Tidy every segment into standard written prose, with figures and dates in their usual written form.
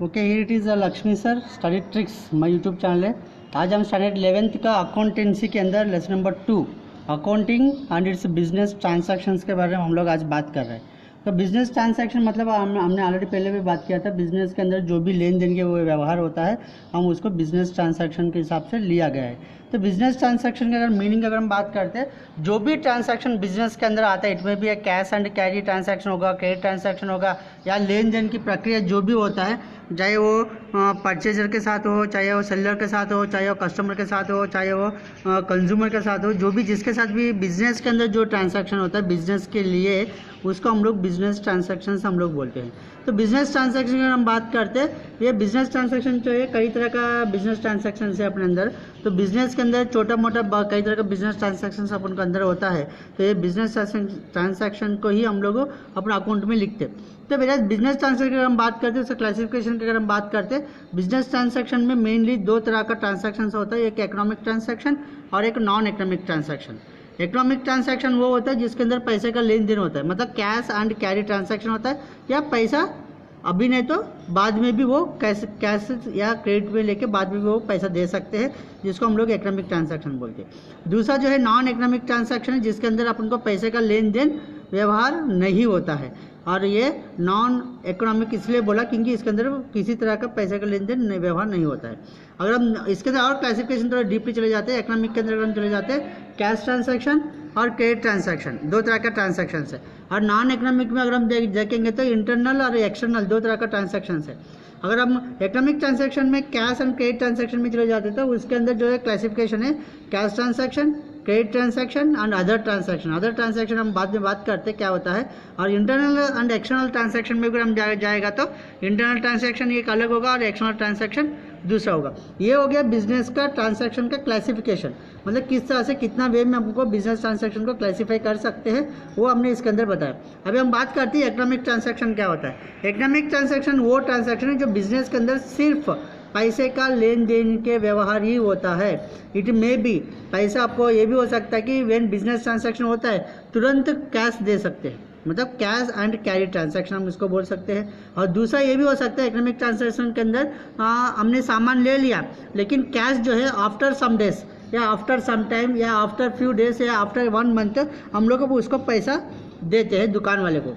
Okay, here it is Lakshmi sir study tricks my YouTube channel है। आज हम standard 11th का अकाउंटेंसी के अंदर lesson number 2 accounting and it's business transactions के बारे में हम लोग आज बात कर रहे हैं। तो बिजनेस ट्रांसैक्शन मतलब हमने ऑलरेडी पहले भी बात किया था, बिजनेस के अंदर जो भी लेन देन के वो व्यवहार होता है हम उसको बिजनेस ट्रांसैक्शन के हिसाब से लिया गया है। तो बिजनेस ट्रांसैक्शन के अगर मीनिंग अगर हम बात करते हैं, जो भी ट्रांसैक्शन बिजनेस के अंदर आता है, इट में भी कैश एंड कैरी ट्रांसैक्शन होगा, क्रेडिट ट्रांसैक्शन होगा, या लेन देन की प्रक्रिया जो भी होता है, चाहे वो परचेजर के साथ हो, चाहे वो सेलर के साथ हो, चाहे वो कस्टमर के साथ हो, चाहे वो कंज्यूमर के साथ हो, जो भी जिसके साथ भी बिजनेस के अंदर जो ट्रांसैक्शन होता है बिजनेस के लिए, उसको हम लोग बिजनेस ट्रांसैक्शन हम लोग बोलते हैं। तो बिजनेस ट्रांसैक्शन की हम बात करते हैं, ये बिजनेस ट्रांसैक्शन जो है कई तरह का बिजनेस ट्रांसैक्शन है अपने अंदर। तो बिजनेस के अंदर छोटा मोटा कई तरह का बिजनेस ट्रांसैक्शन अपन के अंदर होता है। तो ये बिजनेस ट्रांसैक्शन को ही हम लोग अपना अकाउंट में लिखते हैं। तो मेरा बिजनेस ट्रांसैक्शन अगर हम बात करते हैं, उसका क्लासिफिकेशन की अगर हम बात करते हैं, बिजनेस ट्रांसैक्शन में मेनली दो तरह का ट्रांसैक्शन होता है, एक इकोनॉमिक ट्रांसैक्शन और एक non economic transaction. Economic transaction वो होता है जिसके अंदर पैसे का लेन देन होता है, मतलब कैश एंड कैरी ट्रांसैक्शन होता है, या पैसा अभी नहीं तो बाद में भी वो कैश या क्रेडिट में लेके बाद में भी वो पैसा दे सकते हैं, जिसको हम लोग इकोनॉमिक ट्रांसैक्शन बोलते हैं। दूसरा जो है नॉन इकोनॉमिक ट्रांसैक्शन है, जिसके अंदर अपन को पैसे का लेन देन व्यवहार नहीं होता है। और ये नॉन इकोनॉमिक इसलिए बोला क्योंकि इसके अंदर किसी तरह का पैसे का लेन देन व्यवहार नहीं होता है। अगर हम इसके अंदर और क्लासिफिकेशन थोड़ा डीपली चले जाते हैं, इकोनॉमिक के अंदर अगर हम चले जाते हैं, कैश ट्रांसैक्शन और क्रेडिट ट्रांसैक्शन दो तरह का ट्रांसैक्शन है। और नॉन इकोनॉमिक में अगर हम देखेंगे तो इंटरनल और एक्सटर्नल दो तरह का ट्रांसैक्शन है। अगर हम इकोनॉमिक ट्रांसैक्शन में कैश एंड क्रेडिट ट्रांसैक्शन में चले जाते हैं, तो उसके अंदर जो है क्लासिफिकेशन है cash transaction, credit transaction and other transaction. Other transaction हम बाद में बात करते हैं क्या होता है। और इंटरनल एंड एक्सटर्नल ट्रांसैक्शन में अगर हम जाएगा तो इंटरनल ट्रांसैक्शन एक अलग होगा और एक्सटर्नल ट्रांसैक्शन दूसरा होगा। ये हो गया बिजनेस का ट्रांसैक्शन का क्लासिफिकेशन, मतलब किस तरह से कितना वे में हमको बिजनेस ट्रांसैक्शन को क्लासीफाई कर सकते हैं, वो हमने इसके अंदर बताया। अभी हम बात करते हैं इकोनॉमिक ट्रांसैक्शन क्या होता है। इकोनॉमिक ट्रांसैक्शन वो ट्रांसैक्शन है जो बिजनेस के अंदर सिर्फ पैसे का लेन देन के व्यवहार ही होता है। इट में भी पैसा आपको ये भी हो सकता है कि व्हेन बिजनेस ट्रांसैक्शन होता है तुरंत कैश दे सकते हैं, मतलब कैश एंड कैरी ट्रांसैक्शन हम इसको बोल सकते हैं। और दूसरा ये भी हो सकता है इकोनॉमिक ट्रांसैक्शन के अंदर हमने सामान ले लिया, लेकिन कैश जो है आफ्टर सम डेज या आफ्टर सम टाइम या आफ्टर फ्यू डेज या आफ्टर 1 मंथ हम लोग को उसको पैसा देते हैं दुकान वाले को,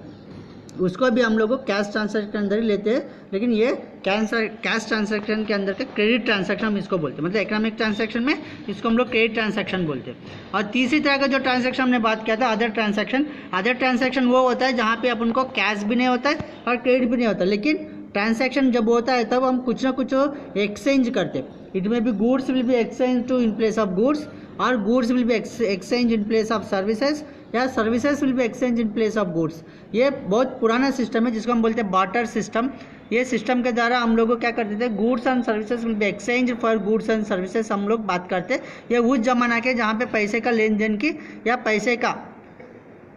उसको भी हम लोग को कैश ट्रांसैक्शन के अंदर ही लेते हैं। लेकिन ये कैश ट्रांसैक्शन के अंदर का क्रेडिट ट्रांसैक्शन हम इसको बोलते हैं, मतलब इकोनॉमिक ट्रांसैक्शन में इसको हम लोग क्रेडिट ट्रांसैक्शन बोलते हैं। और तीसरी तरह का जो ट्रांसैक्शन हमने बात किया था अदर ट्रांसैक्शन। अदर ट्रांसैक्शन वो होता है जहाँ पे अपन को कैश भी नहीं होता है और क्रेडिट भी नहीं होता, लेकिन ट्रांसैक्शन जब होता है तब हम कुछ ना कुछ एक्सचेंज करते हैं। इट में भी goods will be exchange to in place of goods, और goods will be exchange in place of services, या services will be exchange in place of goods. ये बहुत पुराना सिस्टम है जिसको हम बोलते हैं बार्टर सिस्टम। ये सिस्टम के द्वारा हम लोग को क्या करते थे, goods and services will be exchange for goods and services हम लोग बात करते हैं। ये उस जमाना के जहाँ पे पैसे का लेन देन की या पैसे का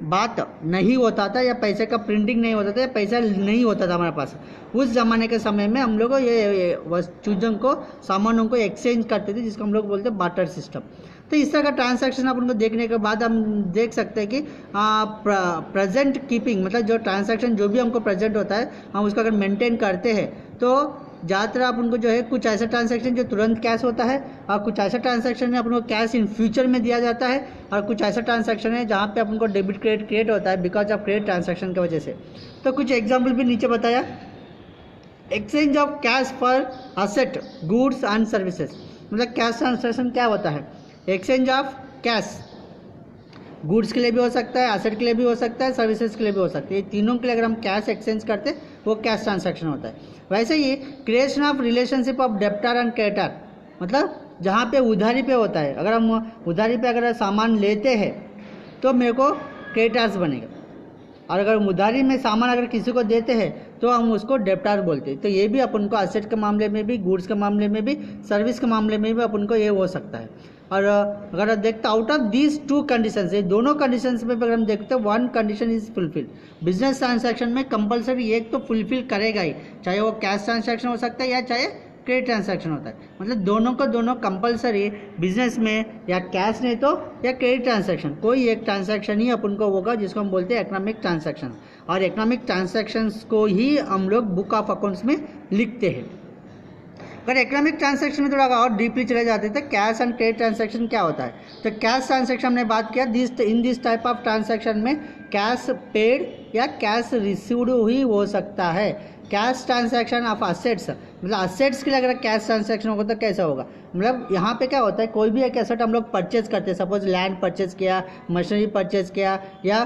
बात नहीं होता था, या पैसे का प्रिंटिंग नहीं होता था, या पैसा नहीं होता था हमारे पास। उस ज़माने के समय में हम लोग ये चीज़ों को, सामानों को एक्सचेंज करते थे, जिसको हम लोग बोलते हैं बार्टर सिस्टम। तो इस तरह का ट्रांसैक्शन अपन को देखने के बाद हम देख सकते हैं कि प्रेजेंट कीपिंग, मतलब जो ट्रांसैक्शन जो भी हमको प्रेजेंट होता है हम उसको अगर मेंटेन करते हैं तो ज़्यादातर अपन को जो है कुछ ऐसा ट्रांसैक्शन जो तुरंत कैश होता है, और कुछ ऐसा ट्रांसैक्शन है अपन को कैश इन फ्यूचर में दिया जाता है, और कुछ ऐसा ट्रांसैक्शन है जहाँ पे अपन को डेबिट क्रेडिट क्रिएट होता है बिकॉज ऑफ क्रेडिट ट्रांसैक्शन की वजह से। तो कुछ एग्जाम्पल भी नीचे बताया। Exchange of cash for asset, goods and services, मतलब कैश ट्रांसैक्शन क्या होता है, एक्सचेंज ऑफ कैश गुड्स के लिए भी हो सकता है, एसेट के लिए भी हो सकता है, सर्विसेज के लिए भी हो सकता है। ये तीनों के लिए अगर हम कैश एक्सचेंज करते हैं वो कैश ट्रांसैक्शन होता है। वैसे ही creation of relationship of debtor and creditor, मतलब जहाँ पे उधारी पे होता है, अगर हम उधारी पे अगर सामान लेते हैं तो मेरे को क्रेडिटर्स बनेगा, और अगर उधारी में सामान अगर किसी को देते हैं तो हम उसको डेप्टर बोलते हैं। तो ये भी अपन को एसेट के मामले में भी, गुड्स के मामले में भी, सर्विस के मामले में भी अपन को ये हो सकता है। और अगर देखते आउट ऑफ दीज 2 कंडीशंस, ये दोनों कंडीशंस में अगर हम देखते हैं 1 condition is fulfil. Business transaction में कंपलसरी एक तो फुलफिल करेगा ही, चाहे वो कैश ट्रांसैक्शन हो सकता है या चाहे क्रेडिट ट्रांसैक्शन होता है। मतलब दोनों को दोनों कंपलसरी बिजनेस में या कैश नहीं तो या क्रेडिट ट्रांसैक्शन, कोई एक ट्रांसैक्शन ही अपन को होगा जिसको हम बोलते हैं इकोनॉमिक ट्रांसैक्शन, और इकोनॉमिक ट्रांसैक्शंस को ही हम लोग बुक ऑफ अकाउंट्स में लिखते हैं। अगर इकोनॉमिक ट्रांसैक्शन में थोड़ा और डीपली चले जाते थे, कैश एंड क्रेडिट ट्रांसैक्शन क्या होता है, तो कैश ट्रांसैक्शन हमने बात किया, in this type of transaction में कैश पेड या कैश रिसीव्ड ही हो सकता है। कैश ट्रांसैक्शन ऑफ असेट्स, मतलब असेट्स के लिए अगर कैश ट्रांसैक्शन होगा तो कैसा होगा, मतलब यहाँ पे क्या होता है, कोई भी एक एसेट हम लोग परचेज करते हैं, सपोज लैंड परचेज किया, मशीनरी परचेज किया या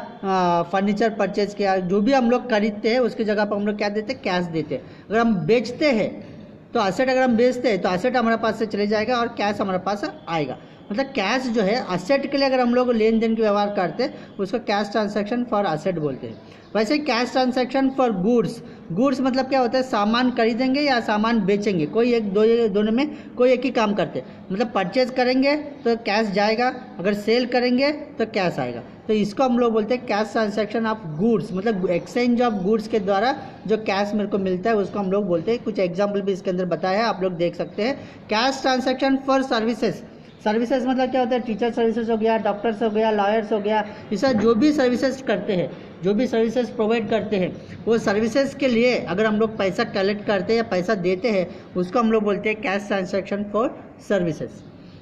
फर्नीचर परचेज किया, जो भी हम लोग खरीदते हैं उसकी जगह पर हम लोग क्या देते हैं, कैश देते हैं। अगर हम बेचते हैं तो असेट अगर हम बेचते हैं तो असेट हमारे पास से चले जाएगा और कैश हमारे पास आएगा। मतलब कैश जो है असेट के लिए अगर हम लोग लेन देन के व्यवहार करते हैं उसको कैश ट्रांसैक्शन फॉर असेट बोलते हैं। वैसे cash transaction for goods, goods मतलब क्या होता है, सामान खरीदेंगे या सामान बेचेंगे, कोई एक दोनों में कोई एक ही काम करते हैं। मतलब परचेज करेंगे तो कैश जाएगा, अगर सेल करेंगे तो कैश आएगा, तो इसको हम लोग बोलते हैं कैश ट्रांसैक्शन ऑफ गुड्स। मतलब एक्सचेंज ऑफ गुड्स के द्वारा जो कैश मेरे को मिलता है उसको हम लोग बोलते हैं। कुछ एग्जाम्पल भी इसके अंदर बताया है, आप लोग देख सकते हैं। Cash transaction for services, services मतलब क्या होता है, टीचर सर्विसेज हो गया, डॉक्टर्स हो गया, लॉयर्स हो गया, इसे जो भी सर्विसेज करते हैं, जो भी सर्विसेज प्रोवाइड करते हैं, वो सर्विसेज के लिए अगर हम लोग पैसा कलेक्ट करते हैं या पैसा देते हैं उसको हम लोग बोलते हैं कैश ट्रांसैक्शन फॉर सर्विसेज।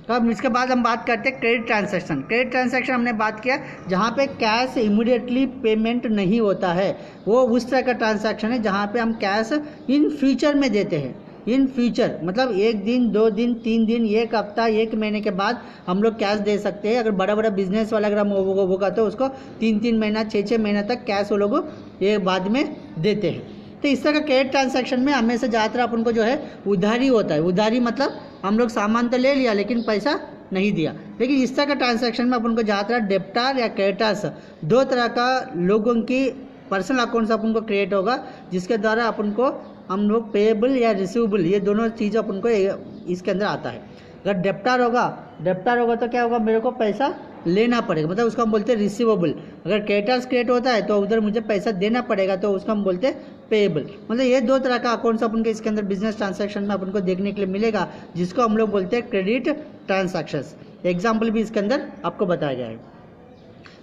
तो अब इसके बाद हम बात करते हैं क्रेडिट ट्रांसैक्शन। क्रेडिट ट्रांसैक्शन हमने बात किया जहाँ पे कैश इमीडिएटली पेमेंट नहीं होता है, वो उस तरह का ट्रांसैक्शन है जहाँ पे हम कैश इन फ्यूचर में देते हैं। इन फ्यूचर मतलब 1 दिन 2 दिन 3 दिन 1 हफ्ता 1 महीने के बाद हम लोग कैश दे सकते हैं। अगर बड़ा बड़ा बिजनेस वाला अगर हम होगा तो उसको 3 महीना 6 महीना तक कैश वो लोग ये बाद में देते हैं। तो इस तरह का क्रेडिट ट्रांसैक्शन में हमें से ज़्यादातर अपन को जो है उधारी होता है। उधारी मतलब हम लोग सामान तो ले लिया लेकिन पैसा नहीं दिया। लेकिन इस तरह का ट्रांसैक्शन में अपन को ज़्यादातर डेप्टार या क्रेडिटर्स, दो तरह का लोगों की पर्सनल अकाउंट्स अपन को क्रिएट होगा जिसके द्वारा अपन को हम लोग पेएबल या रिसीवेबल ये दोनों चीज़ अपन को इसके अंदर आता है। अगर डेप्टार होगा तो क्या होगा, मेरे को पैसा लेना पड़ेगा, मतलब उसको हम बोलते हैं रिसीवेबल। अगर क्रेडिटर्स क्रिएट होता है तो उधर मुझे पैसा देना पड़ेगा तो उसको हम बोलते हैं पेएबल। मतलब ये दो तरह का अकाउंट्स अपन को इसके अंदर बिजनेस ट्रांसैक्शन में अपन को देखने के लिए मिलेगा जिसको हम लोग बोलते हैं क्रेडिट ट्रांसैक्शंस। एग्जाम्पल भी इसके अंदर आपको बताया गया है।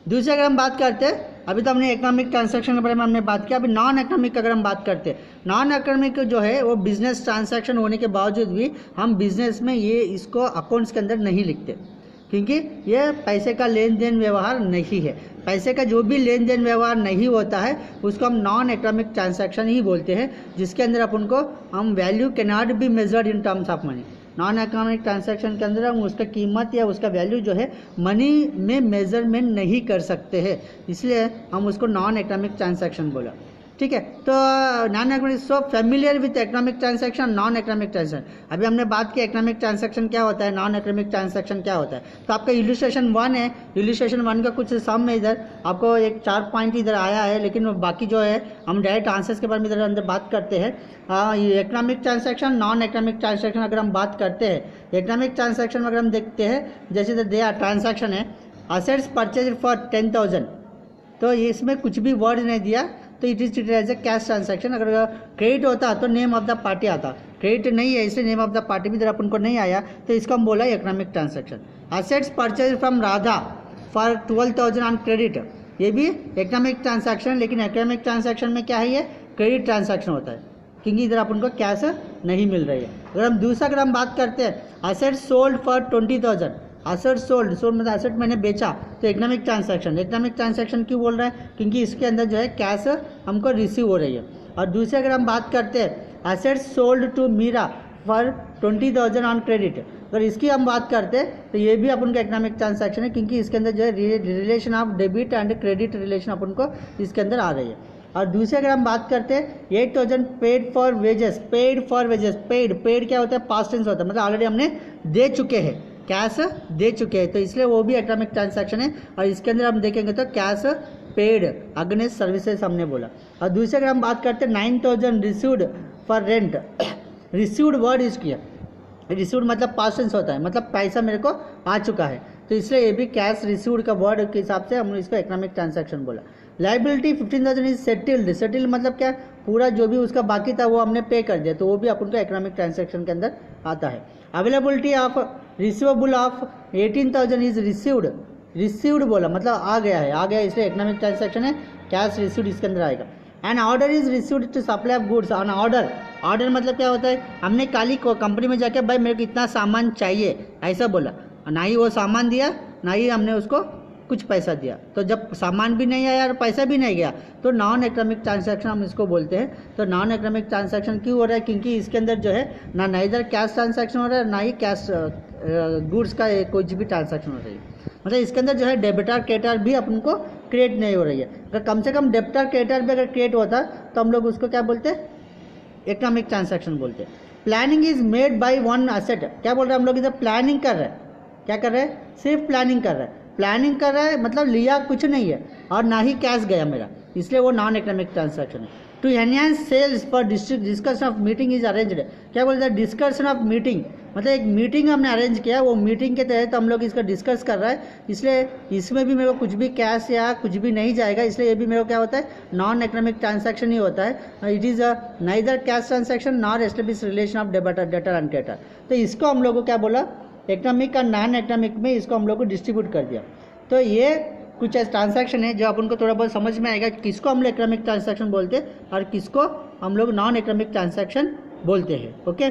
दूसरे अगर हम बात करते हैं, अभी तो हमने इकोनॉमिक ट्रांसैक्शन के बारे में हमने बात किया, अभी नॉन इकोनॉमिक अगर हम बात करते हैं, नॉन इकोनॉमिक जो है वो बिजनेस ट्रांसैक्शन होने के बावजूद भी हम बिजनेस में ये इसको अकाउंट्स के अंदर नहीं लिखते क्योंकि ये पैसे का लेन देन व्यवहार नहीं है। पैसे का जो भी लेन देन व्यवहार नहीं होता है उसको हम नॉन इकोनॉमिक ट्रांसैक्शन ही बोलते हैं, जिसके अंदर अपन को हम value can not be measured in terms of money. Non economic transaction के अंदर हम उसका कीमत या उसका वैल्यू जो है मनी में मेजरमेंट नहीं कर सकते हैं, इसलिए हम उसको नॉन इकोनॉमिक ट्रांसैक्शन बोला। ठीक है, तो non economic, so familiar with economic transaction, non economic transaction. अभी हमने बात की इकोनॉमिक ट्रांसैक्शन क्या होता है, नॉन इकोनॉमिक ट्रांसैक्शन क्या होता है। तो आपका इलस्ट्रेशन 1 है, इलस्ट्रेशन 1 का कुछ सम में इधर आपको एक 4 पॉइंट इधर आया है, लेकिन बाकी जो है हम डायरेक्ट आंसर्स के बारे में इधर अंदर बात करते हैं। Economic transaction, non economic transaction अगर हम बात करते हैं, इकोनॉमिक ट्रांसैक्शन में अगर हम देखते हैं जैसे दे आर ट्रांसैक्शन है असेट्स परचेज फॉर 10,000, तो इसमें कुछ भी वर्ड नहीं दिया तो it is treated as a cash transaction. अगर क्रेडिट होता तो नेम ऑफ द पार्टी आता, क्रेडिट नहीं है इसलिए नेम ऑफ द पार्टी भी इधर अपन को नहीं आया, तो इसको हम बोला economic transaction. Assets purchase from Radha for 12,000 on credit, ये भी इकोनॉमिक ट्रांसैक्शन, लेकिन इकोनॉमिक ट्रांसैक्शन में क्या है, ये क्रेडिट ट्रांसैक्शन होता है क्योंकि इधर अपन को कैश नहीं मिल रही है। अगर हम दूसरा अगर हम बात करते हैं assets sold for 20,000, asset sold मतलब असेट मैंने बेचा, तो इकोनॉमिक ट्रांसैक्शन। इकोनॉमिक ट्रांसैक्शन क्यों बोल रहा है, क्योंकि इसके अंदर जो है कैश हमको रिसीव हो रही है। और दूसरे अगर हम बात करते हैं asset sold to Meera for 20,000 on credit, अगर इसकी हम बात करते हैं तो ये भी अपन का इकोनॉमिक ट्रांसैक्शन है क्योंकि इसके अंदर जो है relation of debit and credit relation अपन को इसके अंदर आ रही है। और दूसरे अगर हम बात करते हैं 8,000 paid for wages, paid for wages, paid क्या होता है, पास्ट टेंस होता है, मतलब ऑलरेडी हमने दे चुके हैं, कैश दे चुके हैं, तो इसलिए वो भी इकोनॉमिक ट्रांसैक्शन है। और इसके अंदर हम देखेंगे तो कैश पेड अगेंस्ट सर्विसेज हमने बोला। और दूसरे अगर हम बात करते हैं 9,000 received for rent, received word use किया, रिसीव्ड मतलब पास्ट टेंस होता है, मतलब पैसा मेरे को आ चुका है, तो इसलिए ये भी कैश रिसीव्ड का वर्ड के हिसाब से हमने इसको इकोनॉमिक ट्रांसैक्शन बोला। Liability 15,000 is settled. सेटिल्ड मतलब क्या, पूरा जो भी उसका बाकी था वो हमने पे कर दिया, तो वो भी अपन को इकोनॉमिक ट्रांजैक्शन के अंदर आता है। Availability of receivable of 18,000 is received. Received बोला मतलब आ गया है, आ गया इसलिए इकोनॉमिक ट्रांजैक्शन है, कैश रिसीव्ड इसके अंदर आएगा। And order is received to supply of goods on order. Order मतलब क्या होता है, हमने काली कंपनी में जाके भाई मेरे को इतना सामान चाहिए ऐसा बोला, ना ही वो सामान दिया ना ही हमने उसको कुछ पैसा दिया, तो जब सामान भी नहीं आया और पैसा भी नहीं गया तो नॉन इकोनॉमिक ट्रांजैक्शन हम इसको बोलते हैं। तो नॉन इकोनॉमिक ट्रांजैक्शन क्यों हो रहा है, क्योंकि इसके अंदर जो है ना इधर कैश ट्रांजैक्शन हो रहा है ना ही कैश गुड्स का कुछ भी ट्रांजैक्शन हो रही है। मतलब इसके अंदर जो है डेबिटर क्रेडिटर भी अपन को क्रिएट नहीं हो रही है। अगर कम से कम डेबिटर क्रेडिटर भी अगर क्रिएट होता तो हम लोग उसको क्या बोलते हैं, इकोनॉमिक ट्रांजैक्शन बोलते हैं। Planning is made by one asset. क्या बोल रहे हैं हम लोग, इधर प्लानिंग कर रहे हैं, क्या कर रहे हैं, सिर्फ प्लानिंग कर रहे हैं। प्लानिंग कर रहा है मतलब लिया कुछ नहीं है और ना ही कैश गया मेरा, इसलिए वो नॉन इकोनॉमिक ट्रांजैक्शन है। टू एनहांस सेल्स पर discussion of meeting is arranged. क्या बोलते हैं, डिस्कशन ऑफ मीटिंग मतलब एक मीटिंग हमने अरेंज किया, वो मीटिंग के तहत हम लोग इसका डिस्कस कर रहा है, इसलिए इसमें भी मेरे को कुछ भी कैश या कुछ भी नहीं जाएगा, इसलिए ये भी मेरे को क्या होता है, नॉन इकोनॉमिक ट्रांजैक्शन ही होता है। It is neither cash transaction nor establish relation of debtor and creditor. तो इसको हम लोग को क्या बोला, इकोनॉमिक और नॉन इकोनॉमिक में इसको हम लोग को डिस्ट्रीब्यूट कर दिया। तो ये कुछ ऐसे ट्रांजैक्शन है जो अपन को थोड़ा बहुत समझ में आएगा किसको हम लोग इकोनॉमिक ट्रांजैक्शन बोलते हैं और किसको हम लोग नॉन इकोनॉमिक ट्रांजैक्शन बोलते हैं। ओके।